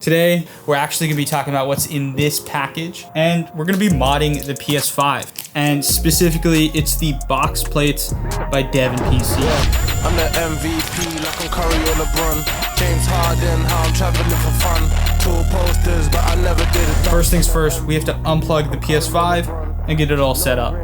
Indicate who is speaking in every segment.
Speaker 1: Today, we're actually gonna be talking about what's in this package, and we're gonna be modding the PS5. And specifically, it's the box plates by Devynpc.
Speaker 2: I'm the MVP, like I'm Curry or LeBron. James Harden, how I'm traveling for fun. Tour posters, but I never did it.
Speaker 1: First things first, we have to unplug the PS5 and get it all set up.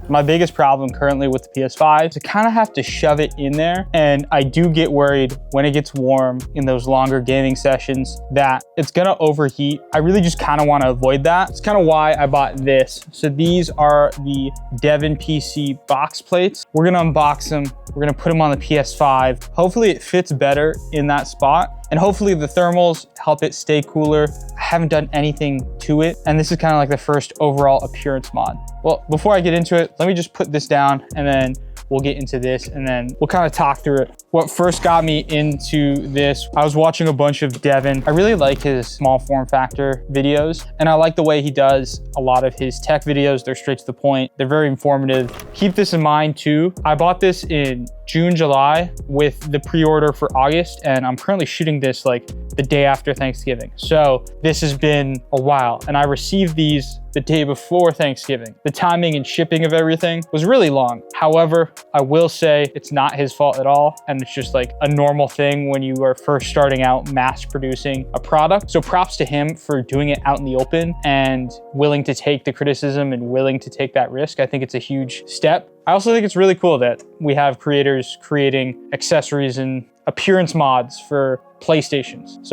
Speaker 1: My biggest problem currently with the PS5 is I kind of have to shove it in there, and I do get worried when it gets warm in those longer gaming sessions that it's gonna overheat. I really just kind of want to avoid that. It's kind of why I bought this. So these are the Devynpc box plates. We're gonna unbox them. We're gonna put them on the PS5. Hopefully it fits better in that spot. And hopefully the thermals help it stay cooler. I haven't done anything to it. And this is kind of like the first overall appearance mod. Well, before I get into it, let me just put this down and then we'll get into this and then we'll kind of talk through it. What first got me into this, I was watching a bunch of Devin. I really like his small form factor videos, and I like the way he does a lot of his tech videos. They're straight to the point. They're very informative. Keep this in mind too. I bought this in June, July with the pre-order for August, and I'm currently shooting this like the day after Thanksgiving. So this has been a while, and I received these the day before Thanksgiving. The timing and shipping of everything was really long. However, I will say it's not his fault at all, and it's just like a normal thing when you are first starting out mass producing a product. So props to him for doing it out in the open and willing to take the criticism and willing to take that risk. I think it's a huge step. I also think it's really cool that we have creators creating accessories and appearance mods for PlayStations.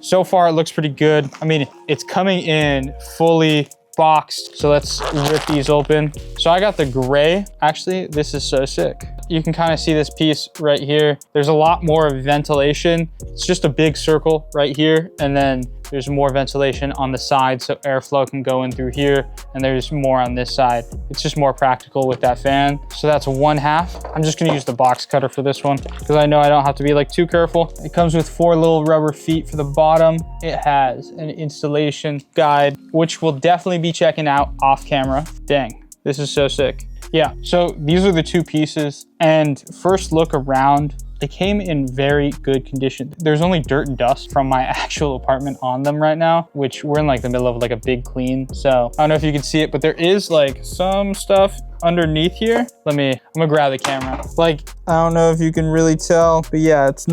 Speaker 1: So far it looks pretty good. I mean, it's coming in fully boxed. So let's rip these open. So I got the gray. Actually, this is so sick. You can kind of see this piece right here. There's a lot more ventilation. It's just a big circle right here. And then there's more ventilation on the side so airflow can go in through here. And there's more on this side. It's just more practical with that fan. So that's one half. I'm just gonna use the box cutter for this one because I know I don't have to be like too careful. It comes with 4 little rubber feet for the bottom. It has an installation guide, which we'll definitely be checking out off camera. Dang, this is so sick. Yeah, so these are the 2 pieces, and first look around, they came in very good condition. There's only dirt and dust from my actual apartment on them right now, which we're in like the middle of like a big clean. So I don't know if you can see it, but there is like some stuff underneath here. I'm gonna grab the camera. Like, I don't know if you can really tell, but yeah, it's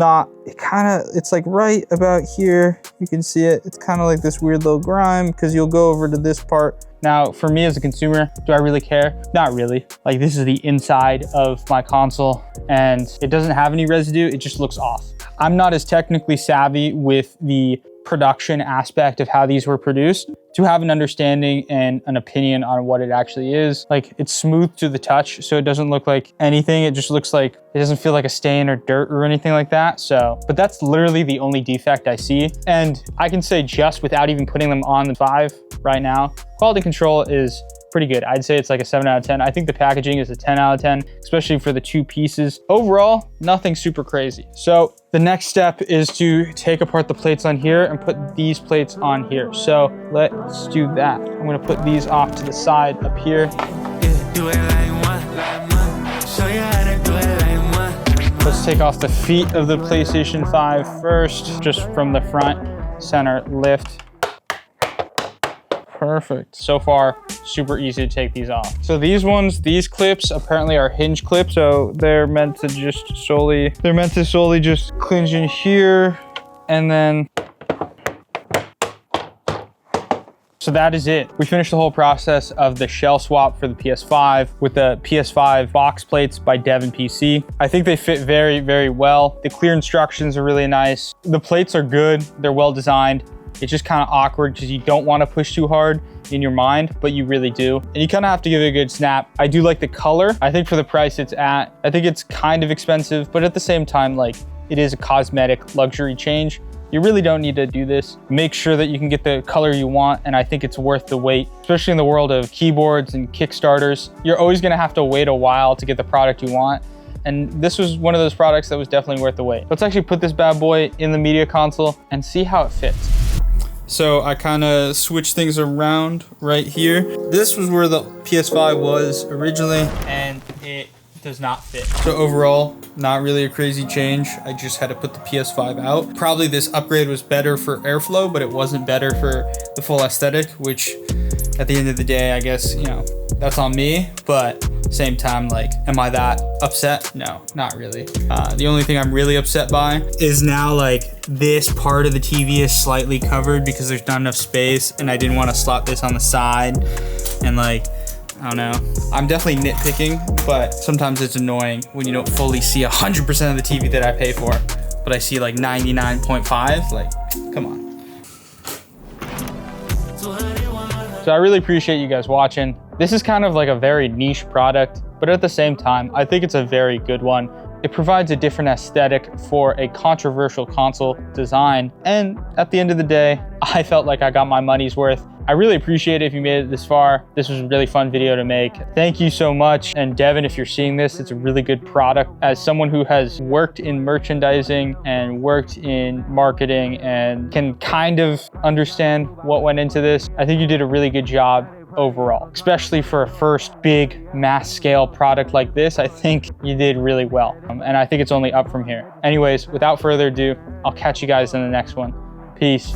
Speaker 1: like right about here. You can see it. It's kind of like this weird little grime because you'll go over to this part. Now, for me as a consumer, do I really care? Not really. Like, this is the inside of my console and it doesn't have any residue. It just looks off. I'm not as technically savvy with the production aspect of how these were produced to have an understanding and an opinion on what it actually is. Like, it's smooth to the touch, so it doesn't look like anything. It just looks like, it doesn't feel like a stain or dirt or anything like that. So, but that's literally the only defect I see. And I can say just without even putting them on the 5 right now, quality control is pretty good. I'd say it's like a 7 out of 10. I think the packaging is a 10 out of 10, especially for the 2 pieces. Overall, nothing super crazy. So the next step is to take apart the plates on here and put these plates on here. So let's do that. I'm gonna put these off to the side up here. Let's take off the feet of the PlayStation 5 first, just from the front, center lift. Perfect. So far, super easy to take these off. So these clips apparently are hinge clips. So they're meant to solely just clinch in here. And then, so that is it. We finished the whole process of the shell swap for the PS5 with the PS5 box plates by Devynpc. I think they fit very, very well. The clear instructions are really nice. The plates are good. They're well designed. It's just kind of awkward because you don't want to push too hard in your mind, but you really do. And you kind of have to give it a good snap. I do like the color. I think for the price it's at, I think it's kind of expensive, but at the same time, like, it is a cosmetic luxury change. You really don't need to do this. Make sure that you can get the color you want, and I think it's worth the wait, especially in the world of keyboards and Kickstarters. You're always gonna have to wait a while to get the product you want. And this was one of those products that was definitely worth the wait. Let's actually put this bad boy in the media console and see how it fits. So I kind of switched things around right here. This was where the PS5 was originally, and it does not fit. So overall, not really a crazy change. I just had to put the PS5 out. Probably this upgrade was better for airflow, but it wasn't better for the full aesthetic, which at the end of the day, I guess, you know, that's on me. But same time, like, am I that upset? No, not really. The only thing I'm really upset by is now, like, this part of the TV is slightly covered because there's not enough space, and I didn't want to slot this on the side. And like, I don't know. I'm definitely nitpicking, but sometimes it's annoying when you don't fully see 100% of the TV that I pay for, but I see like 99.5. Like, come on. So I really appreciate you guys watching. This is kind of like a very niche product, but at the same time, I think it's a very good one. It provides a different aesthetic for a controversial console design. And at the end of the day, I felt like I got my money's worth. I really appreciate it if you made it this far. This was a really fun video to make. Thank you so much. And Devin, if you're seeing this, it's a really good product. As someone who has worked in merchandising and worked in marketing and can kind of understand what went into this, I think you did a really good job overall, especially for a first big mass scale product like this. I think you did really well. And I think it's only up from here. Anyways, without further ado, I'll catch you guys in the next one. Peace.